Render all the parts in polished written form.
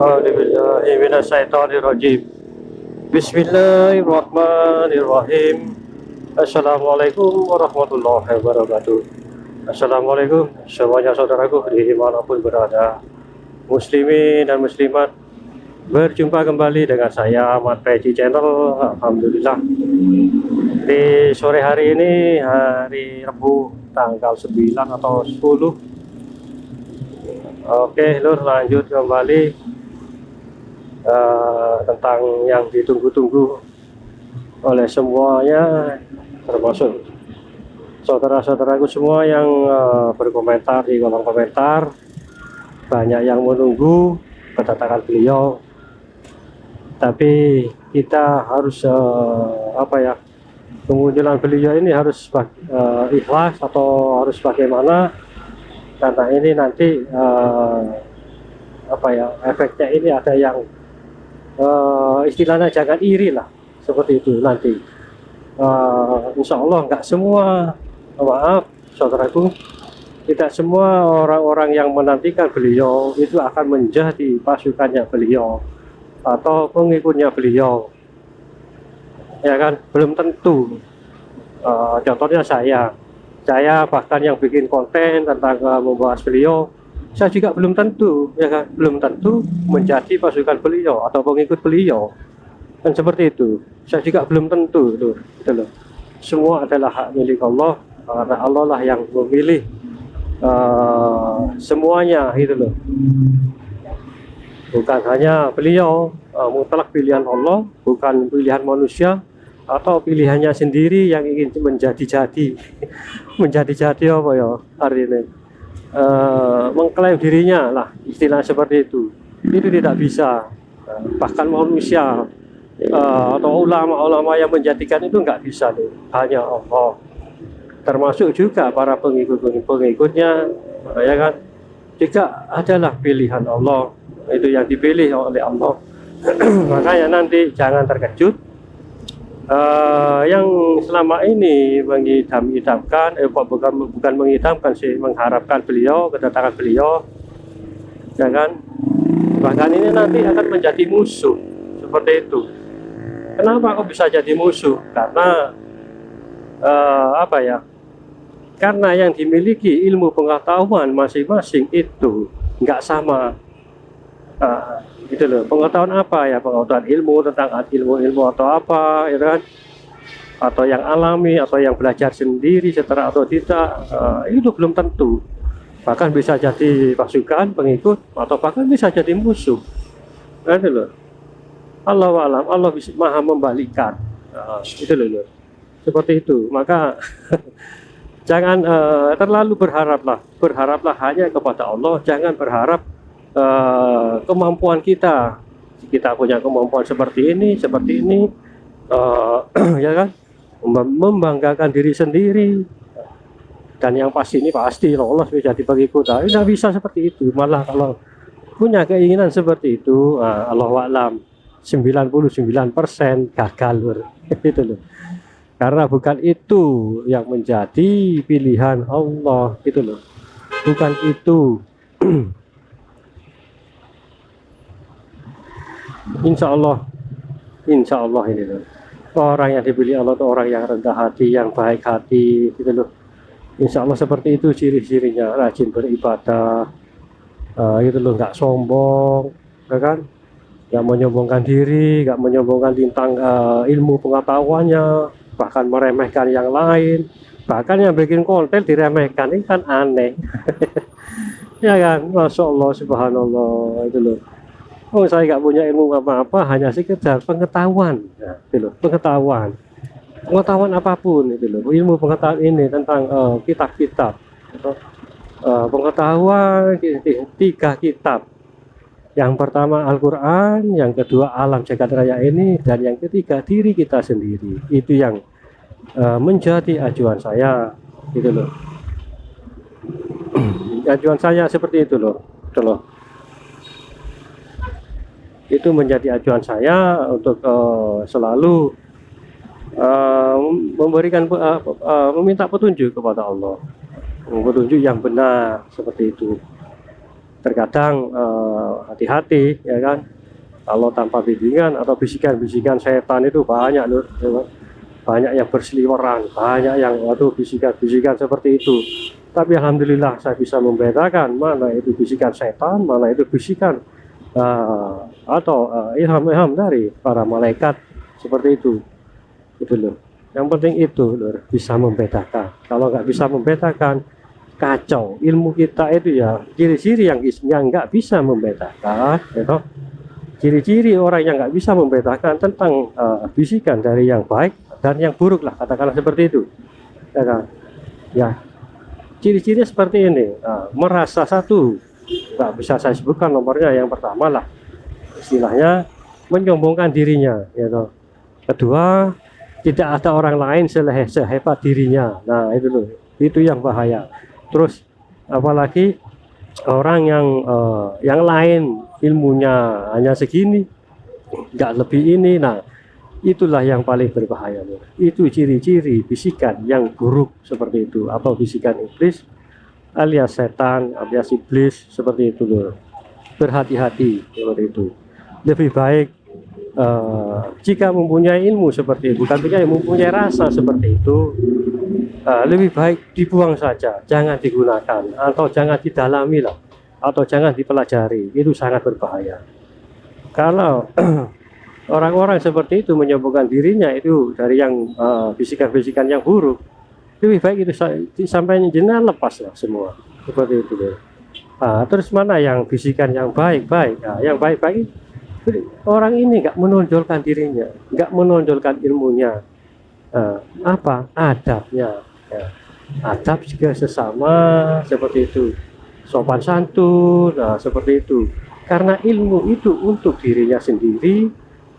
A'udzubillahi minasyaitonirrajim. Bismillahirrahmanirrahim. Assalamualaikum warahmatullahi wabarakatuh. Assalamualaikum semuanya saudaraku dimanapun berada, muslimin dan muslimat. Berjumpa kembali dengan saya Ahmad Peji Channel. Alhamdulillah, di sore hari ini, hari Rabu tanggal 9 atau 10. Oke lur, lanjut kembali tentang yang ditunggu-tunggu oleh semuanya, termasuk saudara-saudaraku semua yang berkomentar di kolom komentar. Banyak yang menunggu kedatangan beliau, tapi kita harus kemunculan beliau ini harus ikhlas atau harus bagaimana, karena ini nanti efeknya ini ada yang istilahnya jangan iri lah, seperti itu nanti. Insya Allah nggak semua, maaf saudaraku, tidak semua orang-orang yang menantikan beliau itu akan menjadi pasukannya beliau atau pengikutnya beliau, ya kan, belum tentu. Contohnya saya bahkan yang bikin konten tentang membahas beliau, saya juga belum tentu, ya kan, belum tentu menjadi pasukan beliau atau pengikut beliau, kan seperti itu. Saya juga belum tentu tuh, gitu loh. Semua adalah hak milik Allah, karena Allah lah yang memilih semuanya, gitu loh. Bukan hanya beliau, mutlak pilihan Allah, bukan pilihan manusia atau pilihannya sendiri yang ingin menjadi-jadi. Menjadi-jadi apa ya artinya? Mengklaim dirinya lah, istilah seperti itu tidak bisa. Bahkan manusia atau ulama-ulama yang menjadikan itu nggak bisa tuh, hanya Allah, termasuk juga para pengikutnya, ya kan, juga adalah pilihan Allah, itu yang dipilih oleh Allah. Makanya nanti jangan terkejut yang selama ini mengidam-idamkan, bukan mengidamkan sih, mengharapkan beliau, kedatangan beliau, ya kan, bahkan ini nanti akan menjadi musuh, seperti itu. Kenapa kok bisa jadi musuh? Karena karena yang dimiliki ilmu pengetahuan masing-masing itu nggak sama. Gitu loh, pengetahuan apa ya, pengetahuan ilmu tentang ilmu atau apa, ya kan, atau yang alami atau yang belajar sendiri secara atau tidak, itu belum tentu, bahkan bisa jadi pasukan pengikut atau bahkan bisa jadi musuh, kan loh. Allah alam, Allah bisa maha membalikkan, itu loh, seperti itu. Maka jangan terlalu berharaplah hanya kepada Allah, jangan berharap kemampuan kita punya kemampuan seperti ini, ya kan, membanggakan diri sendiri, dan yang pasti ini pasti lolos menjadi pengikut. Tidak bisa seperti itu, malah kalau punya keinginan seperti itu, Allah alam 99% gagal lur. Itu loh, karena bukan itu yang menjadi pilihan Allah, gitu loh, bukan itu. Insya Allah ini loh, orang yang dipilih Allah itu orang yang rendah hati, yang baik hati, gitu loh. Insya Allah seperti itu ciri-cirinya, rajin beribadah, gitu loh, nggak sombong, ya kan, nggak menyombongkan diri, nggak menyombongkan tentang ilmu pengetahuannya, bahkan meremehkan yang lain, bahkan yang bikin konten diremehkan, ini kan aneh. Ya kan, Masya Allah, Subhanallah, itu loh. Oh, saya nggak punya ilmu apa-apa, hanya sekedar pengetahuan, ya, itu loh, pengetahuan apapun, itu loh, ilmu pengetahuan ini tentang kitab-kitab, pengetahuan 3 kitab. Yang pertama Al-Quran, yang kedua alam jagat raya ini, dan yang ketiga diri kita sendiri. Itu yang menjadi acuan saya, gitu loh. Acuan saya seperti itu loh, gitu loh. Itu menjadi acuan saya untuk selalu meminta petunjuk kepada Allah, petunjuk yang benar, seperti itu. terkadang hati-hati ya kan, kalau tanpa bimbingan atau bisikan-bisikan setan itu banyak loh ya kan? Banyak yang berseliweran, banyak yang waduh bisikan-bisikan seperti itu. Tapi alhamdulillah saya bisa membedakan mana itu bisikan setan, mana itu bisikan atau ilham-ilham dari para malaikat seperti itu loh. Yang penting itu loh, bisa membedakan. Kalau nggak bisa membedakan, kacau. Ilmu kita itu ya ciri-ciri yang nggak bisa membedakan, ya toh. Ciri-ciri orang yang nggak bisa membedakan tentang bisikan dari yang baik dan yang buruk lah, katakanlah seperti itu, ya kan? Ya, ciri-ciri seperti ini. Merasa satu, nggak bisa saya sebutkan nomornya. Yang pertama lah, istilahnya menyombongkan dirinya, ya toh. Kedua, tidak ada orang lain sehebat dirinya. Nah, itu loh, itu yang bahaya. Terus apalagi orang yang lain ilmunya hanya segini, nggak lebih ini. Nah, itulah yang paling berbahaya loh. Itu ciri-ciri bisikan yang buruk seperti itu, atau bisikan iblis alias setan alias iblis seperti itu loh. Berhati-hati seperti itu. Lebih baik jika mempunyai ilmu seperti itu, bukan mempunyai rasa seperti itu, lebih baik dibuang saja, jangan digunakan, atau jangan didalami lah, atau jangan dipelajari. Itu sangat berbahaya. Kalau orang-orang seperti itu menyombongkan dirinya itu dari yang bisikan-bisikan yang buruk, lebih baik itu sampai jenah lepas lah semua seperti itu. Terus mana yang bisikan yang baik-baik? Yang baik-baik orang ini nggak menonjolkan dirinya, nggak menonjolkan ilmunya, adabnya, ya. Adab juga sesama seperti itu, sopan santun, seperti itu. Karena ilmu itu untuk dirinya sendiri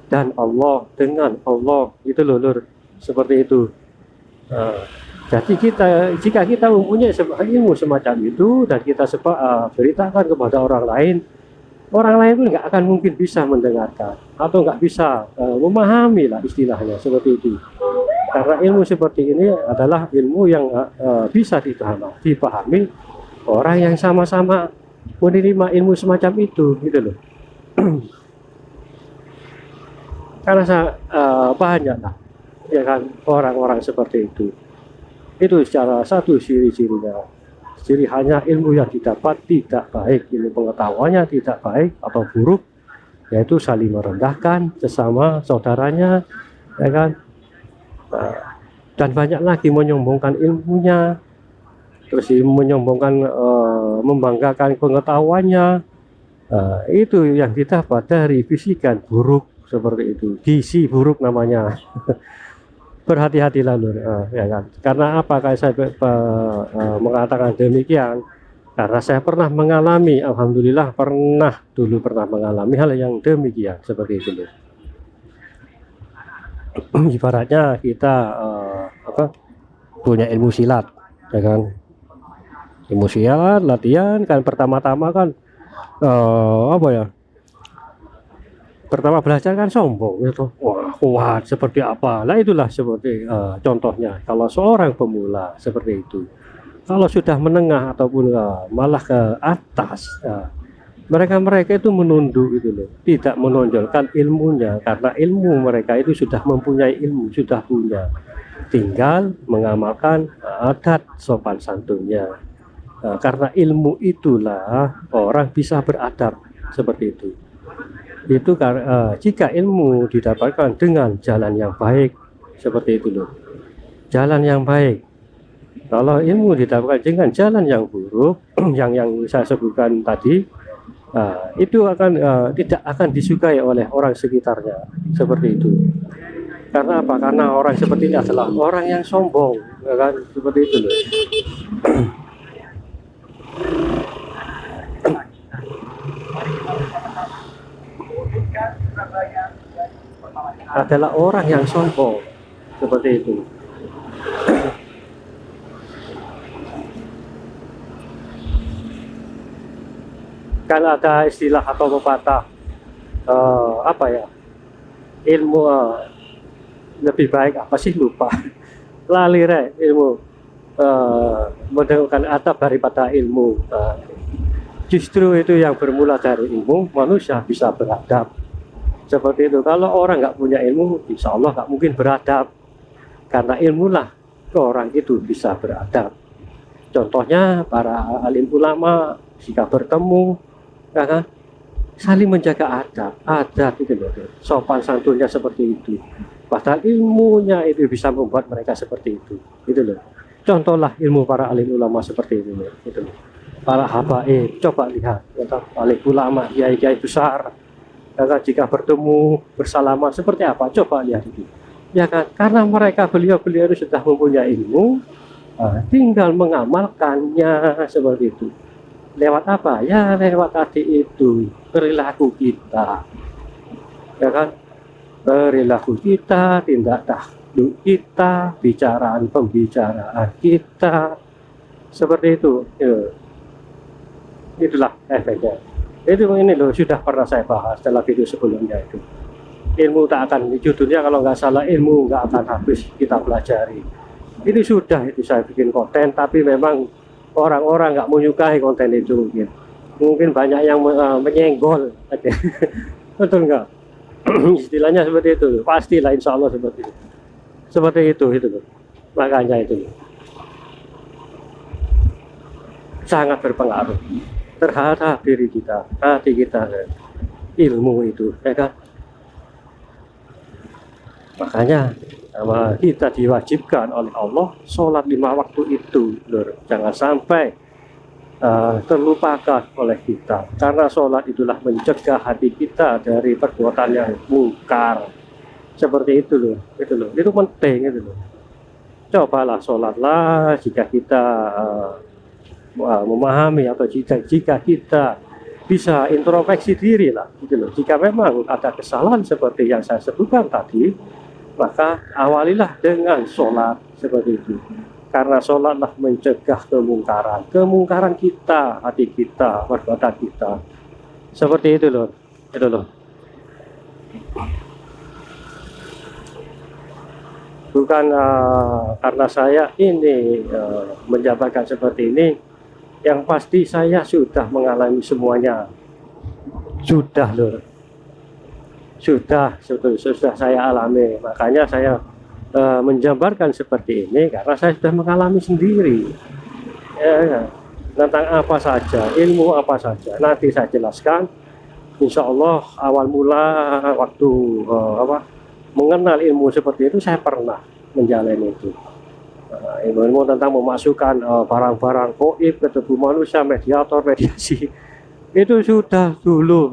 dan Allah, dengan Allah, itu loh lur, seperti itu. Jadi jika kita mempunyai ilmu semacam itu dan kita beritakan kepada orang lain pun nggak akan mungkin bisa mendengarkan atau nggak bisa memahami lah, istilahnya seperti itu. Karena ilmu seperti ini adalah ilmu yang bisa dipahami orang yang sama-sama menerima ilmu semacam itu, gitu loh. Karena banyak lah, ya kan, orang-orang seperti itu. Itu secara satu ciri-cirinya. Ciri hanya ilmu yang didapat tidak baik, ilmu pengetahuannya tidak baik atau buruk, yaitu saling merendahkan sesama saudaranya, ya kan. Dan banyak lagi menyombongkan ilmunya, terus menyombongkan, membanggakan pengetahuannya. Itu yang didapat dari bisikan buruk seperti itu, gizi buruk namanya. Berhati-hatilah lur, ya kan. Karena apakah saya mengatakan demikian? Karena saya pernah mengalami, alhamdulillah pernah mengalami hal yang demikian seperti itu lur. Ibaratnya kita punya ilmu silat, ya kan. Ilmu silat, latihan kan, pertama-tama kan pertama belajar kan sombong gitu, wah kuat seperti apa lah, itulah seperti contohnya kalau seorang pemula seperti itu. Kalau sudah menengah ataupun malah ke atas, mereka itu menunduk itu loh, tidak menonjolkan ilmunya, karena ilmu mereka itu sudah mempunyai ilmu, sudah punya, tinggal mengamalkan adat sopan santunnya. Karena ilmu itulah orang bisa beradab seperti itu. Itu jika ilmu didapatkan dengan jalan yang baik seperti itu loh, jalan yang baik. Kalau ilmu didapatkan dengan jalan yang buruk, yang saya sebutkan tadi, itu akan tidak akan disukai oleh orang sekitarnya seperti itu. Karena apa? Karena orang seperti ini adalah orang yang sombong, ya kan, seperti itu loh. Adalah orang yang sombong seperti itu. Kan ada istilah atau pepatah, ilmu lebih baik apa sih, lupa lali ilmu mendengarkan adab daripada ilmu. Justru itu yang bermula dari ilmu, manusia bisa beradab. Seperti itu. Kalau orang nggak punya ilmu, insya Allah nggak mungkin beradab. Karena ilmu lah orang itu bisa beradab. Contohnya para alim ulama jika bertemu, ya kan, saling menjaga adab itu loh, sopan santunnya seperti itu. Padahal ilmunya itu bisa membuat mereka seperti itu loh. Contohlah ilmu para alim ulama seperti itu loh, itu loh. Para habaib, coba lihat, alim ulama, kiai-kiai besar, ya kan, jika bertemu bersalaman seperti apa, coba lihat itu. Ya kan, karena beliau itu sudah mempunyai ilmu, tinggal mengamalkannya seperti itu. Lewat apa? Ya lewat tadi itu, perilaku kita, ya kan, perilaku kita, tindak tanduk kita, pembicaraan kita, seperti itu. Itulah efeknya. Ini loh, sudah pernah saya bahas dalam video sebelumnya itu. Ilmu tak akan, judulnya kalau nggak salah, ilmu nggak akan habis kita pelajari. Ini sudah itu saya bikin konten, tapi memang orang-orang nggak menyukai konten itu mungkin banyak yang menyenggol. Betul nggak? Istilahnya seperti itu, pastilah insya Allah seperti itu makanya itu sangat berpengaruh terhadap diri kita, hati kita, ilmu itu, ya kan? Makanya kita diwajibkan oleh Allah sholat 5 waktu itu, lur. Jangan sampai terlupakan oleh kita, karena sholat itulah mencegah hati kita dari perbuatan yang mungkar seperti itu loh. Itu penting itu loh. Cobalah sholatlah jika kita memahami, atau jika kita bisa introspeksi diri lah gitu loh. Jika memang ada kesalahan seperti yang saya sebutkan tadi, maka awalilah dengan sholat seperti itu, karena sholatlah mencegah kemungkaran kita, hati kita, perbuatan kita, seperti itu loh. Bukan karena saya ini menjabarkan seperti ini, yang pasti saya sudah mengalami semuanya, sudah saya alami. Makanya saya menjabarkan seperti ini, karena saya sudah mengalami sendiri, ya, tentang apa saja, ilmu apa saja nanti saya jelaskan insya Allah. Awal mula waktu mengenal ilmu seperti itu, saya pernah menjalani itu, ilmu tentang memasukkan barang-barang goib ke tubuh manusia, mediasi, itu sudah dulu,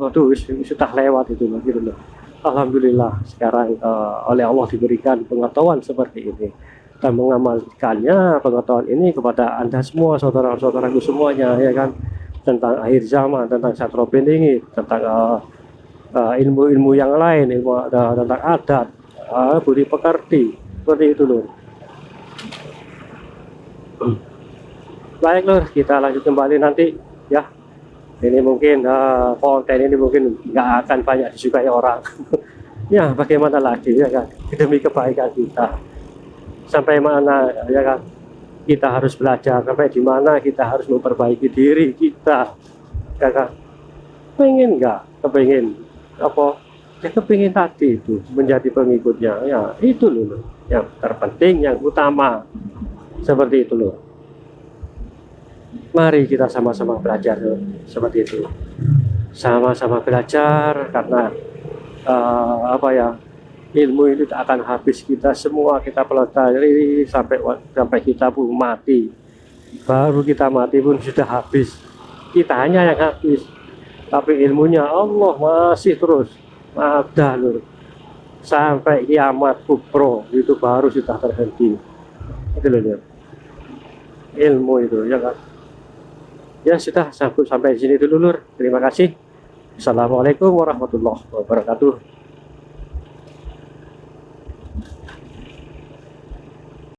sudah lewat itu gitu loh. Alhamdulillah sekarang oleh Allah diberikan pengetahuan seperti ini, dan mengamalkannya pengetahuan ini kepada Anda semua, saudara-saudaraku semuanya, ya kan, tentang akhir zaman, tentang Satro Bendingi, tentang ilmu-ilmu yang lain, ilmu tentang adat, budi pekerti, seperti itu loh. Baik lur, kita lanjut kembali nanti ya. Ini mungkin konten ini mungkin nggak akan banyak disukai orang. Ya bagaimana lagi, ya kan, demi kebaikan kita. Sampai mana, ya kan, kita harus belajar, sampai di mana kita harus memperbaiki diri kita, ya kan. Kepengin apa ya, kepingin tadi itu menjadi pengikutnya, ya itu loh yang terpenting, yang utama, seperti itu loh. Mari kita sama-sama belajar seperti itu, sama-sama belajar, karena ilmu itu tak akan habis, kita semua kita pelajari sampai kita pun mati. Baru kita mati pun sudah habis, kita hanya yang habis, tapi ilmunya Allah masih terus ada lur, sampai kiamat kubro itu baru sudah terhenti. Itu loh ilmu itu, ya kan. Ya sudah, sampai di sini dulu lur. Terima kasih. Assalamualaikum warahmatullahi wabarakatuh.